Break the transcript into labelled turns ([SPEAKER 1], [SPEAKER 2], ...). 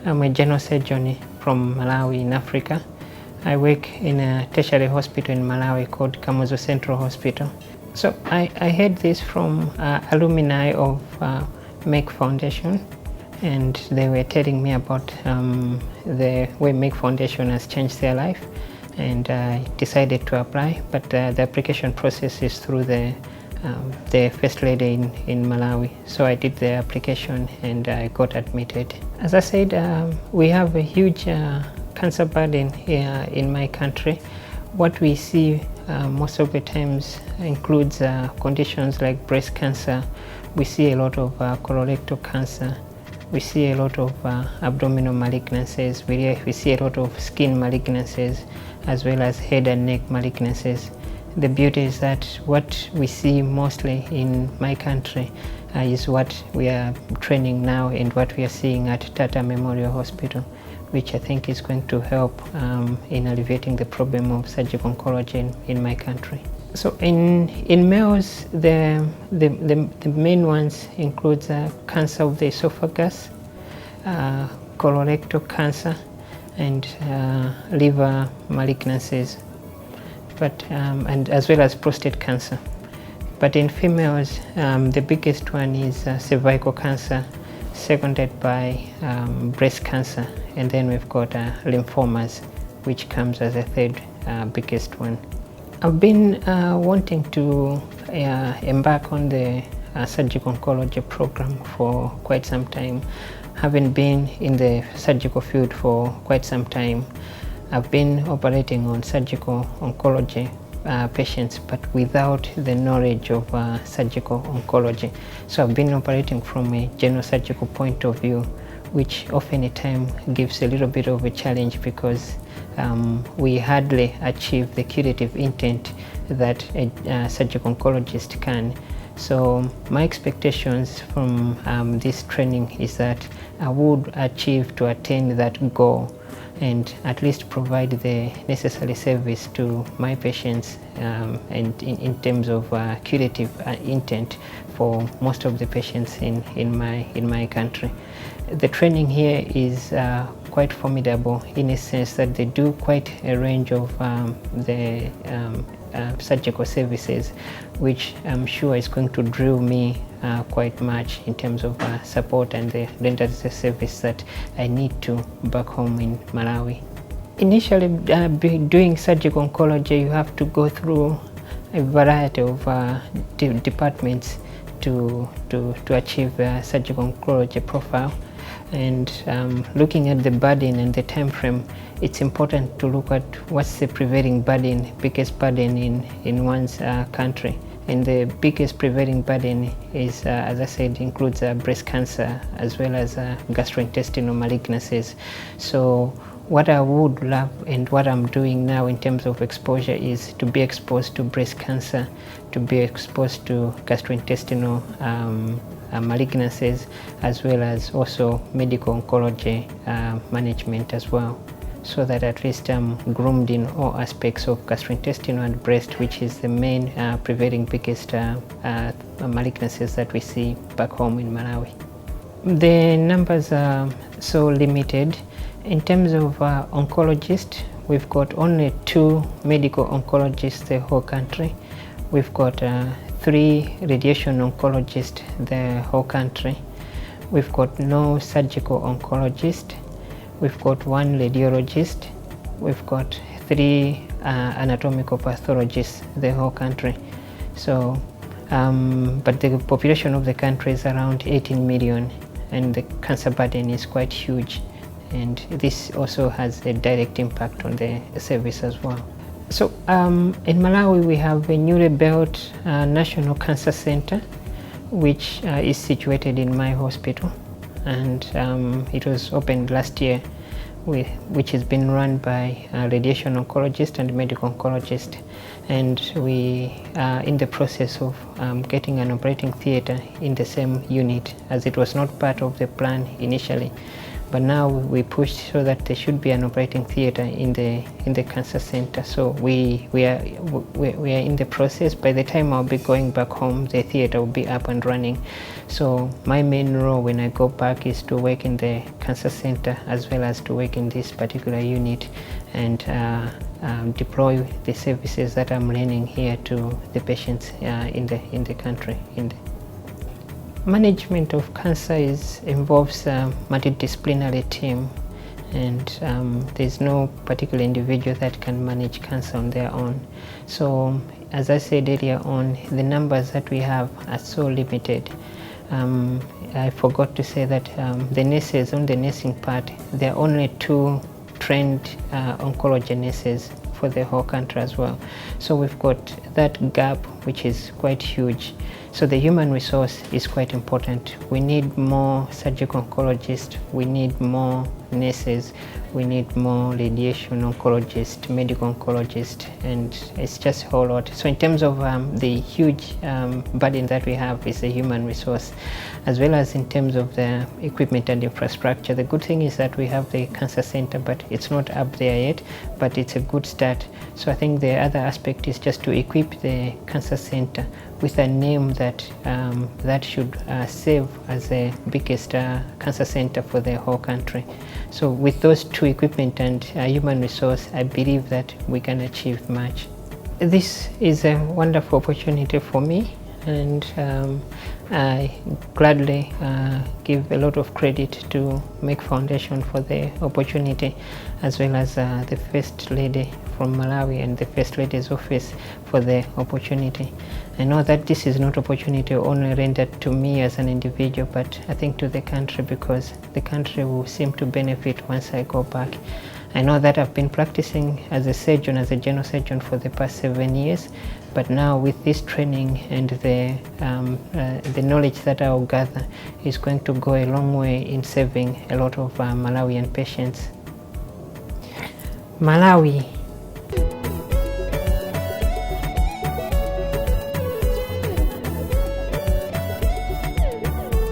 [SPEAKER 1] I'm a general surgeon from Malawi in Africa. I work in a tertiary hospital in Malawi called Kamuzu Central Hospital. So I heard this from alumni of Merck Foundation, and they were telling me about the way Merck Foundation has changed their life, and I decided to apply, but the application process is through the First Lady in Malawi. So I did the application and I got admitted. As I said, we have a huge cancer burden here in my country. What we see most of the times includes conditions like breast cancer. We see a lot of colorectal cancer. We see a lot of abdominal malignancies. We see a lot of skin malignancies, as well as head and neck malignancies. The beauty is that what we see mostly in my country is what we are training now and what we are seeing at Tata Memorial Hospital, which I think is going to help in alleviating the problem of surgical oncology in my country. So in males, the main ones include cancer of the esophagus, colorectal cancer, and liver malignancies, and as well as prostate cancer. But in females, the biggest one is cervical cancer, seconded by breast cancer, and then we've got lymphomas, which comes as a third biggest one. I've been wanting to embark on the surgical oncology program for quite some time. Having been in the surgical field for quite some time, I've been operating on surgical oncology patients, but without the knowledge of surgical oncology. So I've been operating from a general surgical point of view, which often at times gives a little bit of a challenge because we hardly achieve the curative intent that a surgical oncologist can. So my expectations from this training is that I would achieve to attain that goal and at least provide the necessary service to my patients and in terms of curative intent for most of the patients in my country. The training here is quite formidable in a sense that they do quite a range of the surgical services, which I'm sure is going to drill me quite much in terms of support and the rendered service that I need to back home in Malawi. Initially, doing surgical oncology, you have to go through a variety of departments to achieve a surgical oncology profile. And looking at the burden and the time frame, it's important to look at what's the prevailing burden, biggest burden in one's country. And the biggest prevailing burden is, as I said, includes breast cancer as well as gastrointestinal malignancies. So what I would love and what I'm doing now in terms of exposure is to be exposed to breast cancer, to be exposed to gastrointestinal malignancies, as well as also medical oncology management as well, so that at least I'm groomed in all aspects of gastrointestinal and breast, which is the main prevailing biggest malignancies that we see back home in Malawi. The numbers are so limited. In terms of oncologists, we've got only 2 medical oncologists the whole country. We've got 3 radiation oncologists the whole country. We've got no surgical oncologist. We've got 1 radiologist. We've got 3 anatomical pathologists the whole country. So, but the population of the country is around 18 million, and the cancer burden is quite huge. And this also has a direct impact on the service as well. So in Malawi, we have a newly built National Cancer Center, which is situated in my hospital, and it was opened last year, which has been run by a radiation oncologist and medical oncologist. And we are in the process of getting an operating theater in the same unit, as it was not part of the plan initially. but now we pushed so that there should be an operating theatre in the cancer center. So we are in the process. By the time I'll be going back home, the theatre will be up and running. So my main role when I go back is to work in the cancer center as well as to work in this particular unit and deploy the services that I'm learning here to the patients in the country. Management of cancer involves a multidisciplinary team, and there's no particular individual that can manage cancer on their own. So as I said earlier on, the numbers that we have are so limited. I forgot to say that the nurses, on the nursing part, there are only 2 trained oncology nurses for the whole country as well. So we've got that gap, which is quite huge. So the human resource is quite important. We need more surgical oncologists, we need more nurses, we need more radiation oncologists, medical oncologists, and it's just a whole lot. So in terms of the huge burden that we have is the human resource, as well as in terms of the equipment and infrastructure. The good thing is that we have the cancer center, but it's not up there yet, but it's a good start. So I think the other aspect is just to equip the cancer center with a name that should serve as the biggest cancer center for the whole country. So with those 2 equipment and human resource, I believe that we can achieve much. This is a wonderful opportunity for me, and I gladly give a lot of credit to Merck Foundation for the opportunity, as well as the First Lady from Malawi and the First Lady's office for the opportunity. I know that this is not opportunity only rendered to me as an individual, but I think to the country, because the country will seem to benefit once I go back. I know that I've been practicing as a surgeon, as a general surgeon for the past 7 years, but now with this training and the knowledge that I will gather is going to go a long way in saving a lot of Malawian patients. Malawi